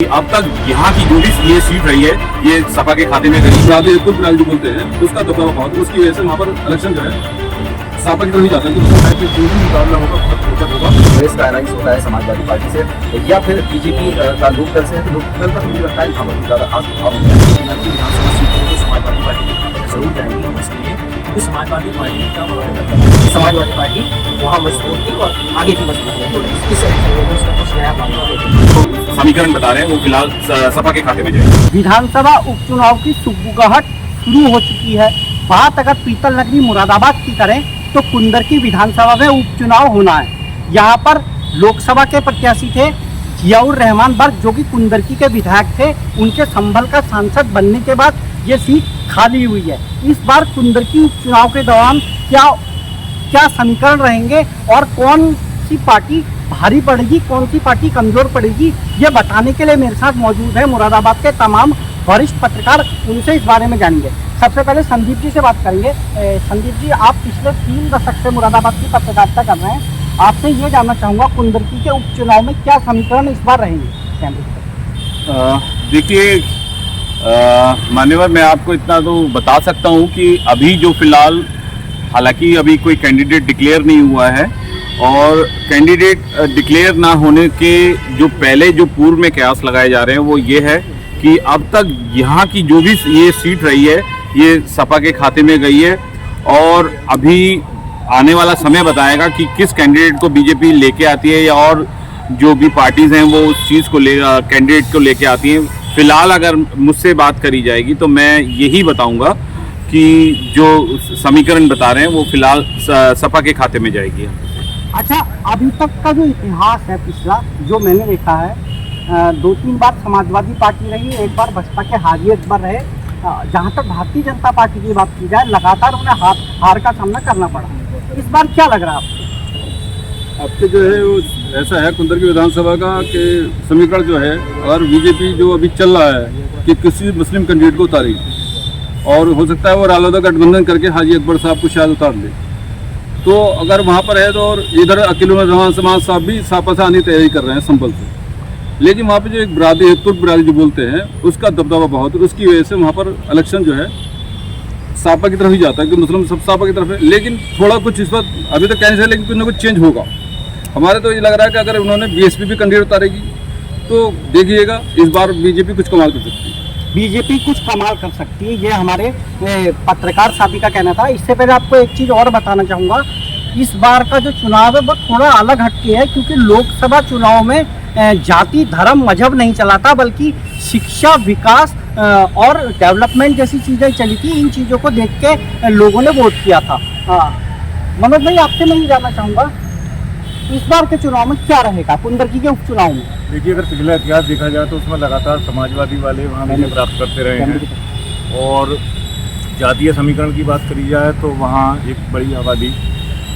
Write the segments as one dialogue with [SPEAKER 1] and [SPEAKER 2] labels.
[SPEAKER 1] अब तक यहाँ की जो भी ये सीट रही है ये सपा के खाते में गई।
[SPEAKER 2] जो बोलते हैं उसका दबाव बहुत, उसकी वजह से वहाँ पर इलेक्शन जो है सपा की तरफ ही जाता है। तो जो भी मुकाबला होगा बहुत रोचक होगा।
[SPEAKER 3] कांग्रेस का अलायंस होता है समाजवादी पार्टी से या फिर बीजेपी का लोकदल से, तो लोकदल का मुझे लगता है यहाँ पर ज़्यादा खास प्रभाव होगा।
[SPEAKER 4] विधानसभा सीटों को समाजवादी पार्टी जरूर जाएंगी और इसलिए क्योंकि समाजवादी पार्टी वहाँ मजबूत थी और आगे भी मजबूत है, तो इस इलेक्शन में उसका कुछ नया मामला
[SPEAKER 1] समीकरण बता रहे हैं वो फिलहाल सपा के खाते में जाएगी।
[SPEAKER 5] विधानसभा उपचुनाव की सुगबुगाहट शुरू हो चुकी है। बात अगर पीतल नगरी मुरादाबाद की करें तो कुंदरकी विधानसभा में उपचुनाव होना है। यहाँ पर लोकसभा के प्रत्याशी थे जियाउर रहमान बर्ग, जो कि कुंदरकी के विधायक थे। उनके संभल का सांसद बनने के बाद ये सीट खाली हुई है। इस बार कुंदरकी उपचुनाव के दौरान क्या समीकरण रहेंगे और कौन सी पार्टी भारी पड़ेगी, कौन सी पार्टी कमजोर पड़ेगी, ये बताने के लिए मेरे साथ मौजूद है मुरादाबाद के तमाम वरिष्ठ पत्रकार। उनसे इस बारे में जानेंगे। सबसे पहले संदीप जी से बात करेंगे। संदीप जी, आप पिछले 3 दशक से मुरादाबाद की पत्रकारिता कर रहे हैं। आपसे ये जानना चाहूँगा, कुंदरकी के उपचुनाव में क्या समीकरण इस बार रहेंगे?
[SPEAKER 1] देखिए मान्यवर, मैं आपको इतना तो बता सकता हूँ कि अभी जो फिलहाल, हालांकि अभी कोई कैंडिडेट डिक्लेयर नहीं हुआ है और कैंडिडेट डिक्लेयर ना होने के जो पहले जो पूर्व में कयास लगाए जा रहे हैं वो ये है कि अब तक यहाँ की जो भी ये सीट रही है ये सपा के खाते में गई है और अभी आने वाला समय बताएगा कि किस कैंडिडेट को बीजेपी लेके आती है या और जो भी पार्टीज़ हैं वो उस चीज़ को कैंडिडेट को लेके आती हैं। फिलहाल अगर मुझसे बात करी जाएगी तो मैं यही बताऊंगा कि जो समीकरण बता रहे हैं वो फिलहाल सपा के खाते में जाएगी।
[SPEAKER 5] अच्छा, अभी तक का जो इतिहास है पिछला, जो मैंने देखा है, 2-3 बार समाजवादी पार्टी रही, एक बार बसपा के हाजी अकबर रहे। जहाँ तक भारतीय जनता पार्टी की बात की जाए, लगातार उन्हें हार का सामना करना पड़ा। इस बार क्या लग रहा है आपको?
[SPEAKER 2] आपके जो है वो ऐसा है कुंदरकी विधानसभा का कि समीकरण जो है, अगर बीजेपी जो अभी चल रहा है कि किसी मुस्लिम कैंडिडेट को उतारेगी और हो सकता है वो रालोदा गठबंधन करके हाजी अकबर साहब को शायद उतार ले, तो अगर वहाँ पर है तो और इधर अकील रहमान समाज साहब भी सापा से आने की तैयारी कर रहे हैं संभल से। लेकिन वहाँ पे जो एक बरादरी है, तुर्क बरादरी जो बोलते हैं, उसका दबदबा बहुत है। उसकी वजह से वहाँ पर इलेक्शन जो है सापा की तरफ ही जाता है कि मुस्लिम सब सापा की तरफ है। लेकिन थोड़ा कुछ इस वक्त अभी तक कैंसिल है, लेकिन कुछ ना कुछ चेंज होगा। हमारे तो ये लग रहा है कि अगर उन्होंने बीएसपी भी कैंडिडेट उतारेगी तो देखिएगा इस बार बीजेपी कुछ कमाल कर सकती है।
[SPEAKER 5] बीजेपी कुछ कमाल कर सकती है, ये हमारे पत्रकार साथी का कहना था। इससे पहले आपको एक चीज़ और बताना चाहूँगा, इस बार का जो चुनाव है वो थोड़ा अलग हटके है, क्योंकि लोकसभा चुनाव में जाति, धर्म, मजहब नहीं चला था, बल्कि शिक्षा, विकास और डेवलपमेंट जैसी चीज़ें चली थी। इन चीज़ों को देख के लोगों ने वोट किया था। मनोज भाई, आपसे मैं ये जानना चाहूँगा, इस बार के चुनाव में क्या रहेगा कुंदरकी के उपचुनाव में?
[SPEAKER 6] देखिए, अगर पिछला इतिहास देखा जाए तो उसमें लगातार समाजवादी वाले वहाँ विजय प्राप्त करते रहे हैं और जातीय समीकरण की बात करी जाए तो वहाँ एक बड़ी आबादी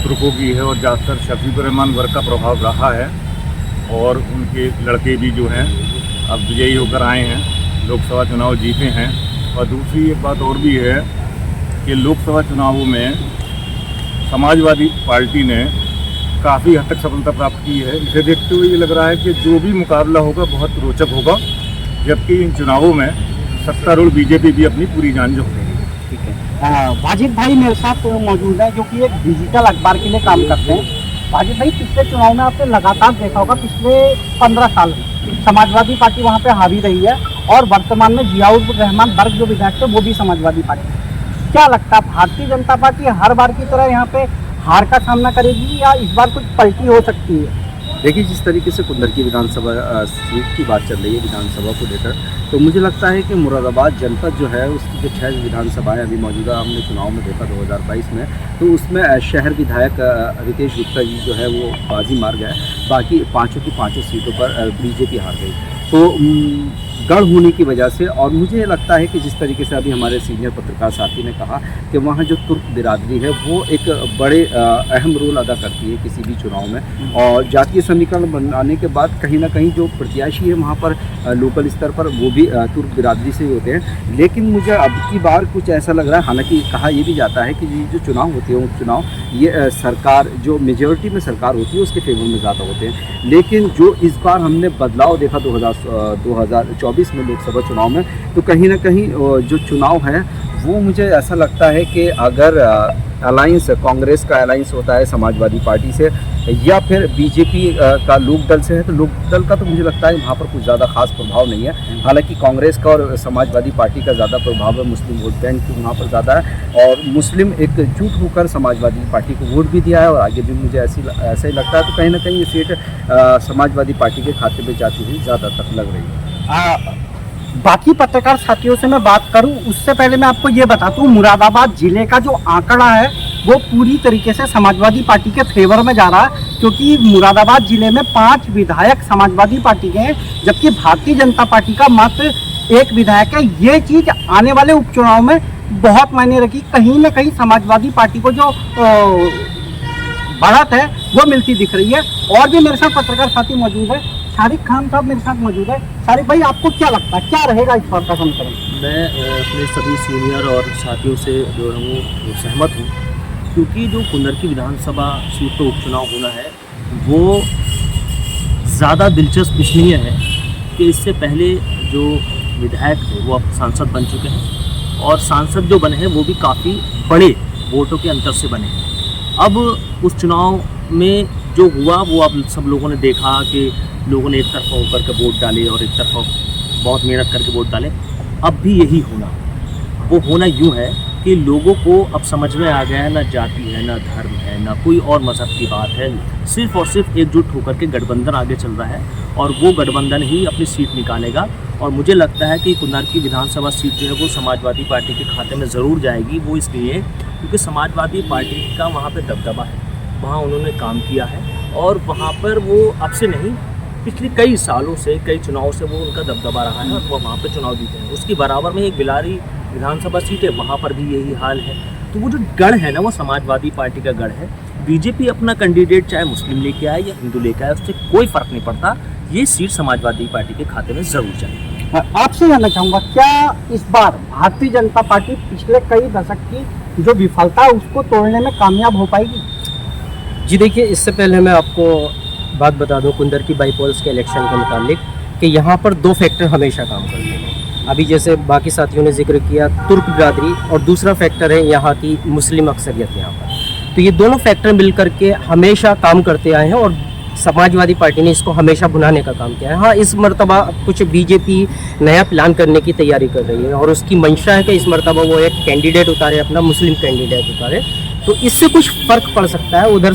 [SPEAKER 6] तुर्कों की है और ज़्यादातर शफीकुर रहमान वर्ग का प्रभाव रहा है और उनके लड़के भी जो हैं अब विजयी होकर आए हैं, लोकसभा चुनाव जीते हैं। और दूसरी एक बात और भी है कि लोकसभा चुनावों में समाजवादी पार्टी ने काफ़ी हद तक सफलता प्राप्त की है। इसे देखते हुए ये लग रहा है कि जो भी मुकाबला होगा बहुत रोचक होगा, जबकि इन चुनावों में सत्तारूढ़ बीजेपी भी अपनी पूरी जान झोंकेगी।
[SPEAKER 5] ठीक है, वाजिद भाई मेरे साथ मौजूद है, जो कि एक डिजिटल अखबार के लिए काम करते हैं। वाजिद भाई, पिछले चुनाव में आपने लगातार देखा होगा, पिछले 15 साल समाजवादी पार्टी वहाँ पे हावी रही है और वर्तमान में जियाउर रहमान बर्ग जो विधायक थे वो भी समाजवादी पार्टी। क्या लगता है, भारतीय जनता पार्टी हर बार की तरह यहाँ पे हार का सामना करेगी या इस बार कुछ पलटी हो सकती है?
[SPEAKER 3] देखिए, जिस तरीके से कुंदरकी विधानसभा सीट की बात चल रही है विधानसभा को लेकर, तो मुझे लगता है कि मुरादाबाद जनपद जो है उसकी जो 6 विधानसभाएं अभी मौजूदा हमने चुनाव में देखा 2022 में, तो उसमें शहर विधायक रितेश गुप्ता जी जो है वो बाजी मार गए। बाकी 5 की 5 सीटों पर बीजेपी हार गई। तो गढ़ होने की वजह से। और मुझे लगता है कि जिस तरीके से अभी हमारे सीनियर पत्रकार साथी ने कहा कि वहाँ जो तुर्क बिरादरी है वो एक बड़े अहम रोल अदा करती है किसी भी चुनाव में, और जातीय समीकरण बनाने के बाद कहीं ना कहीं जो प्रत्याशी है वहाँ पर लोकल स्तर पर वो भी तुर्क बिरादरी से ही होते हैं। लेकिन मुझे अब की बार कुछ ऐसा लग रहा है, हालांकि कहा यह भी जाता है कि ये जो चुनाव होते हैं उपचुनाव ये सरकार जो मेजॉरिटी में सरकार होती है उसके फेवर में ज़्यादा होते हैं। लेकिन जो इस बार हमने बदलाव देखा 2024 में लोकसभा चुनाव में, तो कहीं ना कहीं जो चुनाव है वो मुझे ऐसा लगता है कि अगर अलायंस कांग्रेस का अलायंस होता है समाजवादी पार्टी से या फिर बीजेपी का लोकदल से है, तो लोकदल का तो मुझे लगता है वहाँ पर कुछ ज़्यादा खास प्रभाव नहीं है। हालांकि कांग्रेस का और समाजवादी पार्टी का ज़्यादा प्रभाव है, मुस्लिम वोट बैंक वहाँ पर ज़्यादा है, और मुस्लिम एकजुट होकर समाजवादी पार्टी को वोट भी दिया है और आगे भी मुझे ऐसा ही लगता है। तो कहीं ना कहीं ये सीट समाजवादी पार्टी के खाते में जाती हुई ज़्यादातर लग रही है।
[SPEAKER 5] बाकी पत्रकार साथियों से मैं बात करूं उससे पहले मैं आपको ये बता दूं, मुरादाबाद जिले का जो आंकड़ा है वो पूरी तरीके से समाजवादी पार्टी के फेवर में जा रहा है, क्योंकि मुरादाबाद जिले में 5 विधायक समाजवादी पार्टी के हैं, जबकि भारतीय जनता पार्टी का मात्र 1 विधायक है। ये चीज़ आने वाले उपचुनाव में बहुत मायने रखी। कहीं ना कहीं समाजवादी पार्टी को जो बढ़त है वो मिलती दिख रही है। और भी मेरे साथ पत्रकार साथी मौजूद है, शारिक खान साहब मेरे साथ मौजूद है। शारिक भाई, आपको क्या लगता है क्या रहेगा इस बार का समीकरण?
[SPEAKER 7] मैं अपने सभी सीनियर और साथियों से जो हूँ सहमत हूँ, क्योंकि जो कुंदरकी विधानसभा सीट पर उपचुनाव होना है वो ज़्यादा दिलचस्प इसलिए है कि इससे पहले जो विधायक थे वो अब सांसद बन चुके हैं, और सांसद जो बने हैं वो भी काफ़ी बड़े वोटों के अंतर से बने हैं। अब उस चुनाव में जो हुआ वो अब सब लोगों ने देखा कि लोगों ने एक तरफा होकर के वोट डाले और एक तरफा बहुत मेहनत करके वोट डाले। अब भी यही होना, वो होना यूँ है कि लोगों को अब समझ में आ गया है, ना जाति है, ना धर्म है, ना कोई और मज़हब की बात है, सिर्फ और सिर्फ एकजुट होकर के गठबंधन आगे चल रहा है, और वो गठबंधन ही अपनी सीट निकालेगा। और मुझे लगता है कि कुंदरकी विधानसभा सीट जो है वो समाजवादी पार्टी के खाते में ज़रूर जाएगी। वो इसलिए क्योंकि समाजवादी पार्टी का वहाँ पे दबदबा है, वहाँ उन्होंने काम किया है, और वहाँ पर वो अब से नहीं पिछले कई सालों से कई चुनाव से वो उनका दबदबा रहा है, और वो वहाँ पे चुनाव जीते हैं। उसकी बराबर में एक बिलारी विधानसभा सीट है, वहाँ पर भी यही हाल है। तो वो जो गढ़ है ना वो समाजवादी पार्टी का गढ़ है। बीजेपी अपना कैंडिडेट चाहे मुस्लिम लेके आए या हिंदू लेके आए उससे कोई फ़र्क नहीं पड़ता, ये सीट समाजवादी पार्टी के खाते में ज़रूर जाएगी।
[SPEAKER 5] आपसे जानना चाहूँगा, क्या इस बार भारतीय जनता पार्टी पिछले कई दशक की जो विफलता है उसको तोड़ने में कामयाब हो पाएगी?
[SPEAKER 4] जी देखिए, इससे पहले मैं आपको बात बता दूं कुंदरकी बाईपोल्स के इलेक्शन के मुतालिक कि यहाँ पर 2 फैक्टर हमेशा काम करते हैं। अभी जैसे बाकी साथियों ने जिक्र किया तुर्क बिरादरी, और दूसरा फैक्टर है यहाँ की मुस्लिम अक्सरियत यहाँ पर। तो ये दोनों फैक्टर मिल करके हमेशा काम करते आए हैं, और समाजवादी पार्टी ने इसको हमेशा भुनाने का काम किया है। हाँ, इस मर्तबा कुछ बीजेपी नया प्लान करने की तैयारी कर रही है, और उसकी मंशा है कि इस मर्तबा वो एक कैंडिडेट उतारे, अपना मुस्लिम कैंडिडेट उतारे। तो इससे कुछ फ़र्क पड़ सकता है। उधर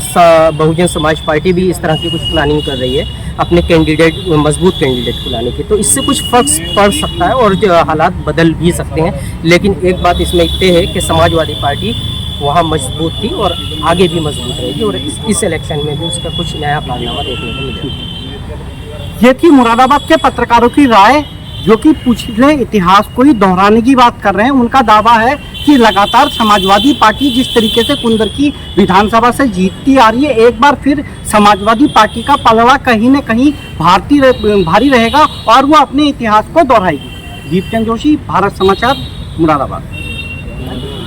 [SPEAKER 4] बहुजन समाज पार्टी भी इस तरह की कुछ प्लानिंग कर रही है अपने कैंडिडेट, मजबूत कैंडिडेट को लाने की। तो इससे कुछ फ़र्क पड़ सकता है और जो हालात बदल भी सकते हैं। लेकिन एक बात इसमें तय है कि समाजवादी पार्टी वहाँ मजबूत थी और आगे भी मजबूत रहेगी, और इस इलेक्शन में भी उसका कुछ नया प्लाननामा देखने को मिलेगा।
[SPEAKER 5] ये थी मुरादाबाद के पत्रकारों की राय, जो कि पिछले इतिहास को ही दोहराने की बात कर रहे हैं। उनका दावा है कि लगातार समाजवादी पार्टी जिस तरीके से कुंदरकी विधानसभा से जीतती आ रही है, एक बार फिर समाजवादी पार्टी का पलड़ा कहीं न कहीं भारी रहेगा और वो अपने इतिहास को दोहराएगी। दीपचंद जोशी, भारत समाचार, मुरादाबाद।